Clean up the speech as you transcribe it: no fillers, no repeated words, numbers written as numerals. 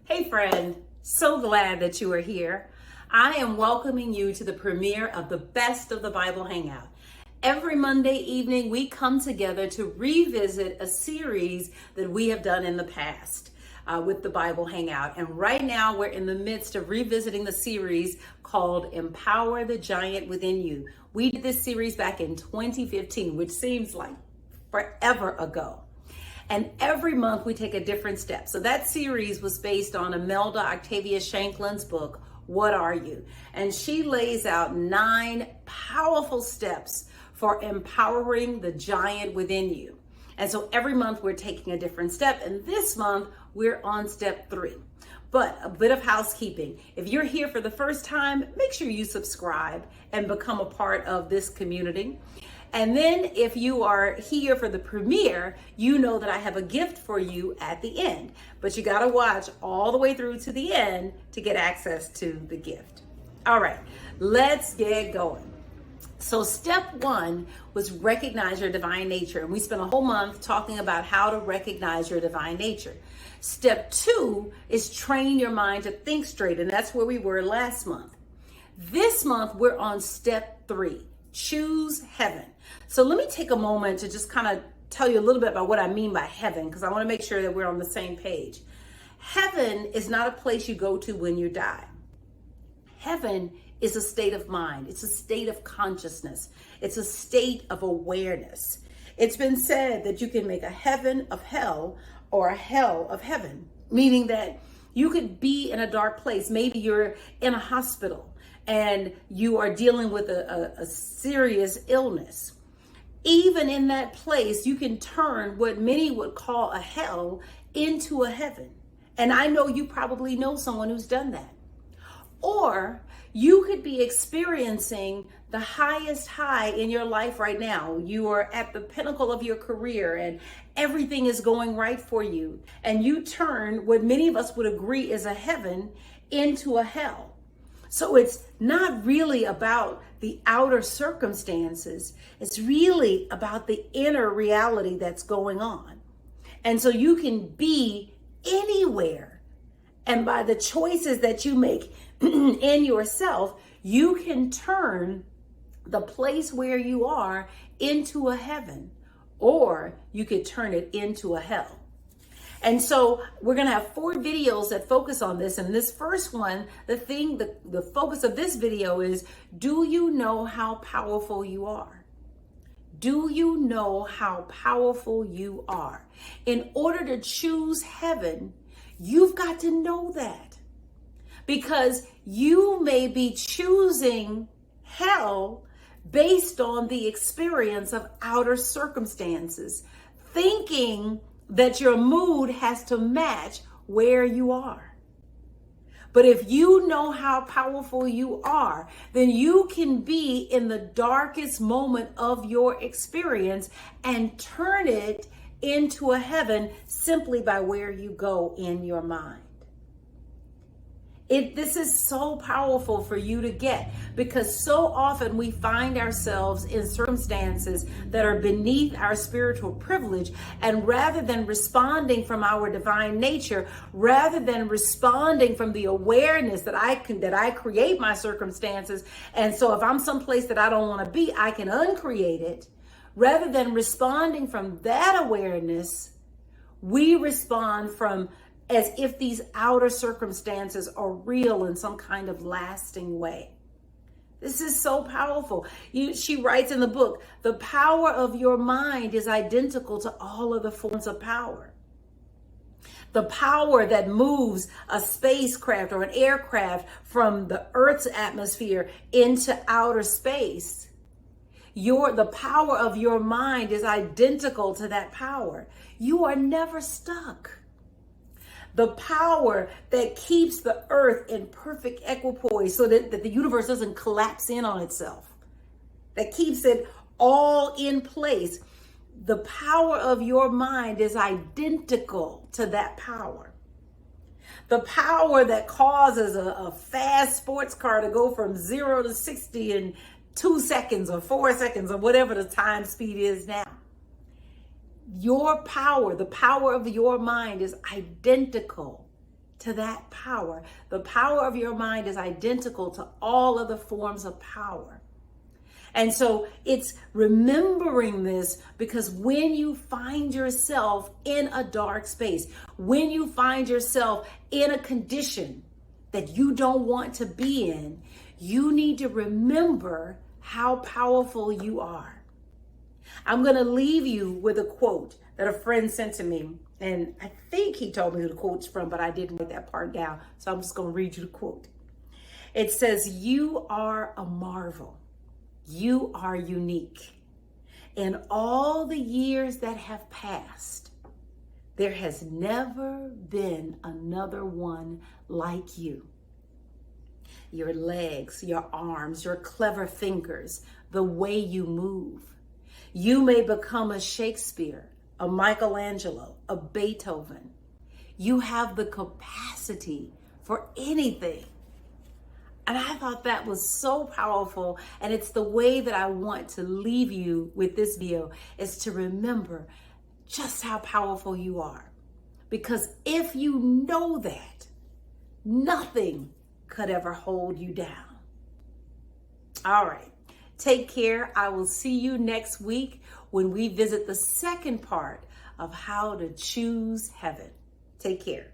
Hey friend, so glad that you are here. I am welcoming you to the premiere of the Best of the Bible Hangout. Every Monday evening, we come together to revisit a series that we have done in the past with the Bible Hangout. And right now, we're in the midst of revisiting the series called Empower the Giant Within You. We did this series back in 2015, which seems like forever ago. And every month we take a different step. So that series was based on Imelda Octavia Shanklin's book, What Are You? And she lays out 9 powerful steps for empowering the giant within you. And so every month we're taking a different step. And this month we're on step 3. But a bit of housekeeping. If you're here for the first time, make sure you subscribe and become a part of this community. And then if you are here for the premiere, you know that I have a gift for you at the end. But you got to watch all the way through to the end to get access to the gift. All right, let's get going. So step 1 was recognize your divine nature. And we spent a whole month talking about how to recognize your divine nature. Step 2 is train your mind to think straight. And that's where we were last month. This month, we're on step 3. Choose heaven. So let me take a moment to just kind of tell you a little bit about what I mean by heaven, because I want to make sure that we're on the same page. Heaven is not a place you go to when you die. Heaven is a state of mind. It's a state of consciousness. It's a state of awareness. It's been said that you can make a heaven of hell or a hell of heaven, meaning that you could be in a dark place. Maybe you're in a hospital and you are dealing with a serious illness. Even in that place, you can turn what many would call a hell into a heaven. And I know you probably know someone who's done that. Or you could be experiencing the highest high in your life right now. You are at the pinnacle of your career and everything is going right for you. And you turn what many of us would agree is a heaven into a hell. So it's not really about the outer circumstances. It's really about the inner reality that's going on. And so you can be anywhere. And by the choices that you make in yourself, you can turn the place where you are into a heaven, or you could turn it into a hell. And so we're going to have 4 videos that focus on this. And this first one, the focus of this video is, do you know how powerful you are? Do you know how powerful you are? In order to choose heaven, you've got to know that. Because you may be choosing hell based on the experience of outer circumstances, thinking that your mood has to match where you are. But if you know how powerful you are, then you can be in the darkest moment of your experience and turn it into a heaven simply by where you go in your mind. This is so powerful for you to get, because so often we find ourselves in circumstances that are beneath our spiritual privilege, and rather than responding from our divine nature, rather than responding from the awareness that I create my circumstances, and so if I'm someplace that I don't want to be, I can uncreate it. Rather than responding from that awareness, we respond from as if these outer circumstances are real in some kind of lasting way. This is so powerful. She writes in the book, the power of your mind is identical to all of the forms of power. The power that moves a spacecraft or an aircraft from the Earth's atmosphere into outer space. The power of your mind is identical to that power. You are never stuck. The power that keeps the earth in perfect equipoise so that the universe doesn't collapse in on itself, that keeps it all in place. The power of your mind is identical to that power. The power that causes a fast sports car to go from 0 to 60 in 2 seconds or 4 seconds or whatever the time speed is now. Your power, the power of your mind, is identical to that power. The power of your mind is identical to all other forms of power. And so it's remembering this, because when you find yourself in a dark space, when you find yourself in a condition that you don't want to be in, you need to remember how powerful you are. I'm going to leave you with a quote that a friend sent to me. And I think he told me who the quote's from, but I didn't write that part down. So I'm just going to read you the quote. It says, "You are a marvel. You are unique. In all the years that have passed, there has never been another one like you. Your legs, your arms, your clever fingers, the way you move. You may become a Shakespeare, a Michelangelo, a Beethoven. You have the capacity for anything." And I thought that was so powerful. And it's the way that I want to leave you with this video, is to remember just how powerful you are. Because if you know that, nothing could ever hold you down. All right. Take care. I will see you next week when we visit the second part of how to choose heaven. Take care.